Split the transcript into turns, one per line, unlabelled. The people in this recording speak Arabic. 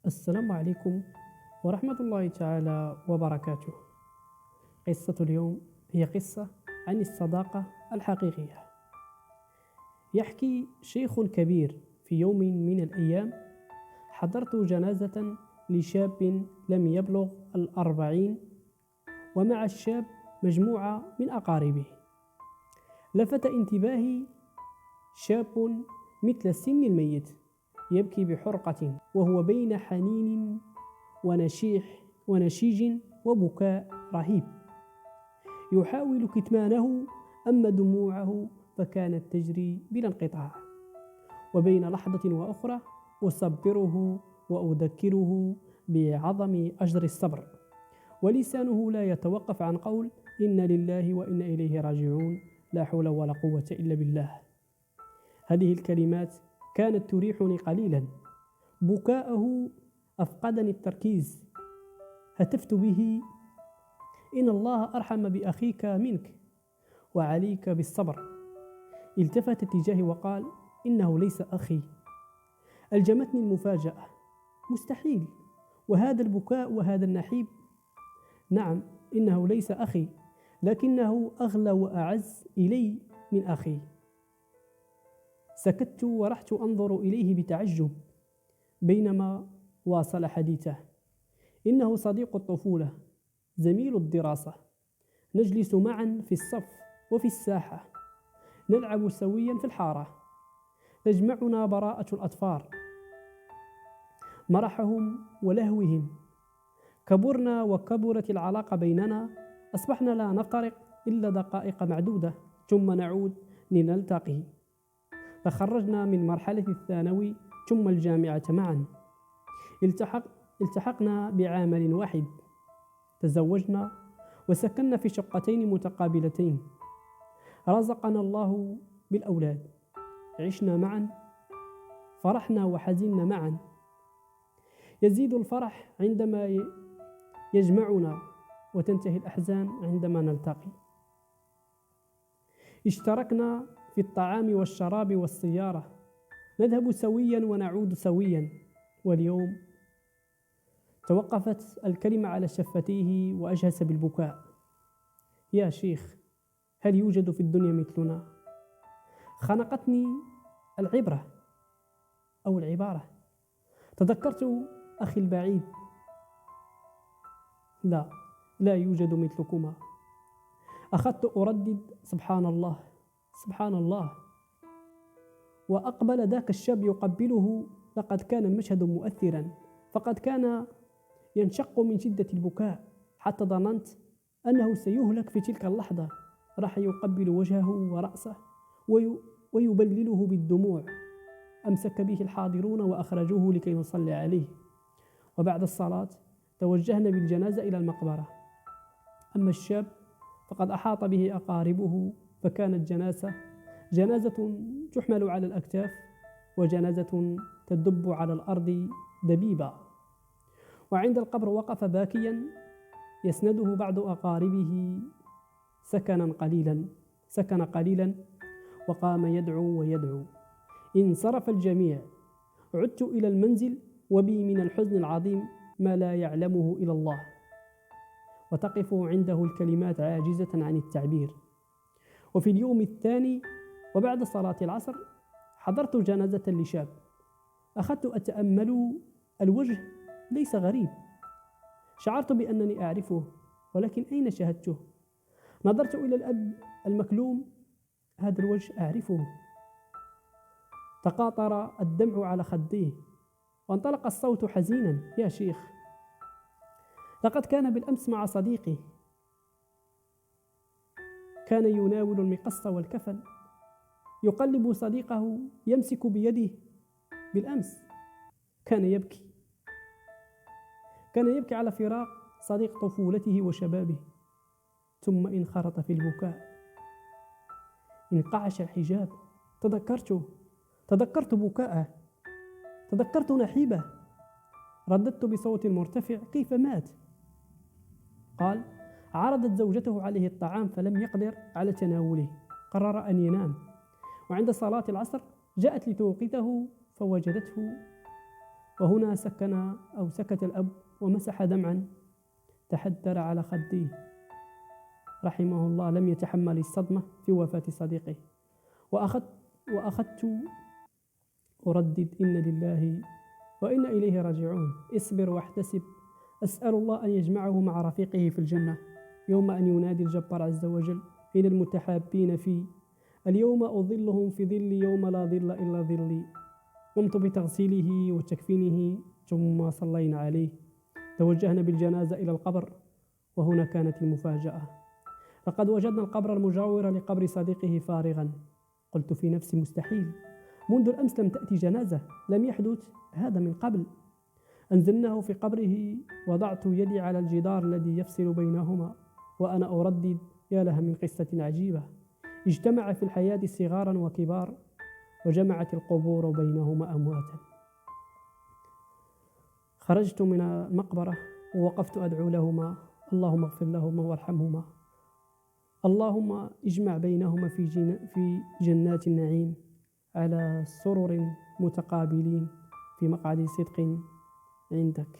السلام عليكم ورحمة الله تعالى وبركاته. قصة اليوم هي قصة عن الصداقة الحقيقية. يحكي شيخ كبير: في يوم من الأيام حضرت جنازة لشاب لم يبلغ 40، ومع الشاب مجموعة من أقاربه. لفت انتباهي شاب مثل سن الميت يبكي بحرقة، وهو بين حنين ونشيج وبكاء رهيب، يحاول كتمانه، أما دموعه فكانت تجري بلا انقطاع. وبين لحظة وأخرى أصبره وأذكره بعظم أجر الصبر، ولسانه لا يتوقف عن قول: إنا لله وإنا إليه راجعون، لا حول ولا قوة إلا بالله. هذه الكلمات كانت تريحني قليلا. بكاءه أفقدني التركيز. هتفت به: إن الله أرحم بأخيك منك، وعليك بالصبر. التفت تجاهي وقال: إنه ليس أخي. ألجمتني المفاجأة. مستحيل! وهذا البكاء وهذا النحيب؟ نعم، إنه ليس أخي، لكنه أغلى وأعز إلي من أخي. سكت ورحت أنظر إليه بتعجب بينما واصل حديثه. إنه صديق الطفولة، زميل الدراسة، نجلس معا في الصف وفي الساحة، نلعب سويا في الحارة، تجمعنا براءة الأطفال، مرحهم ولهوهم. كبرنا وكبرت العلاقة بيننا، أصبحنا لا نفترق إلا دقائق معدودة ثم نعود لنلتقي. تخرجنا من مرحلة الثانوي ثم الجامعة معا، التحقنا بعمل واحد، تزوجنا وسكننا في شقتين متقابلتين، رزقنا الله بالأولاد، عشنا معا، فرحنا وحزننا معا. يزيد الفرح عندما يجمعنا، وتنتهي الأحزان عندما نلتقي. اشتركنا في الطعام والشراب والسيارة، نذهب سويا ونعود سويا. واليوم توقفت الكلمة على شفتيه وأجهس بالبكاء. يا شيخ، هل يوجد في الدنيا مثلنا؟ خنقتني العبرة أو العبارة. تذكرت أخي البعيد: لا يوجد مثلكما. أخذت أردد: سبحان الله، سبحان الله. وأقبل ذاك الشاب يقبله. لقد كان المشهد مؤثرا، فقد كان ينشق من شدة البكاء حتى ظننت أنه سيهلك في تلك اللحظة. راح يقبل وجهه ورأسه ويبلله بالدموع. أمسك به الحاضرون وأخرجوه لكي نصلي عليه، وبعد الصلاة توجهنا بالجنازة إلى المقبرة. أما الشاب فقد أحاط به أقاربه، فكانت جنازة تحمل على الأكتاف، وجنازة تدب على الأرض دبيبا. وعند القبر وقف باكيا، يسنده بعض أقاربه. سكن قليلا وقام يدعو ويدعو. انصرف الجميع. عدت إلى المنزل وبي من الحزن العظيم ما لا يعلمه إلا الله، وتقف عنده الكلمات عاجزة عن التعبير. وفي اليوم الثاني وبعد صلاة العصر حضرت جنازة لشاب. أخذت أتأمل الوجه، ليس غريب. شعرت بأنني أعرفه، ولكن أين شاهدته؟ نظرت إلى الأب المكلوم، هذا الوجه أعرفه. تقاطر الدمع على خديه، وانطلق الصوت حزينا: يا شيخ، لقد كان بالأمس مع صديقي، كان يناول المقص والكفن، يقلب صديقه يمسك بيده. بالأمس كان يبكي على فراق صديق طفولته وشبابه، ثم انخرط في البكاء. انقعش الحجاب. تذكرت بكاءه، تذكرت نحيبه. رددت بصوت مرتفع: كيف مات؟ قال: عرضت زوجته عليه الطعام فلم يقدر على تناوله، قرر أن ينام. وعند صلاة العصر جاءت لتوقظه فوجدته وهنا سكت الأب ومسح دمعا تحدر على خديه. رحمه الله لم يتحمل الصدمة في وفاة صديقه. وأخذت أردد: إن لله وإنا إليه راجعون، اصبر واحتسب، أسأل الله أن يجمعه مع رفيقه في الجنة يوم أن ينادي الجبار عز وجل: إن المتحابين في اليوم أظلهم في ظل يوم لا ظل إلا ظلي. قمت بتغسيله وتكفينه ثم صلينا عليه. توجهنا بالجنازة إلى القبر، وهنا كانت المفاجأة. لقد وجدنا القبر المجاور لقبر صديقه فارغا. قلت في نفسي: مستحيل، منذ الأمس لم تأتي جنازة، لم يحدث هذا من قبل. أنزلناه في قبره، وضعت يدي على الجدار الذي يفصل بينهما وأنا أردد: يا لها من قصة عجيبة، اجتمع في الحياة صغارا وكبار، وجمعت القبور بينهما أمواتا. خرجت من المقبرة ووقفت أدعو لهما: اللهم اغفر لهما وارحمهما، اللهم اجمع بينهما في جنات النعيم على سرر متقابلين في مقعد صدق عندك.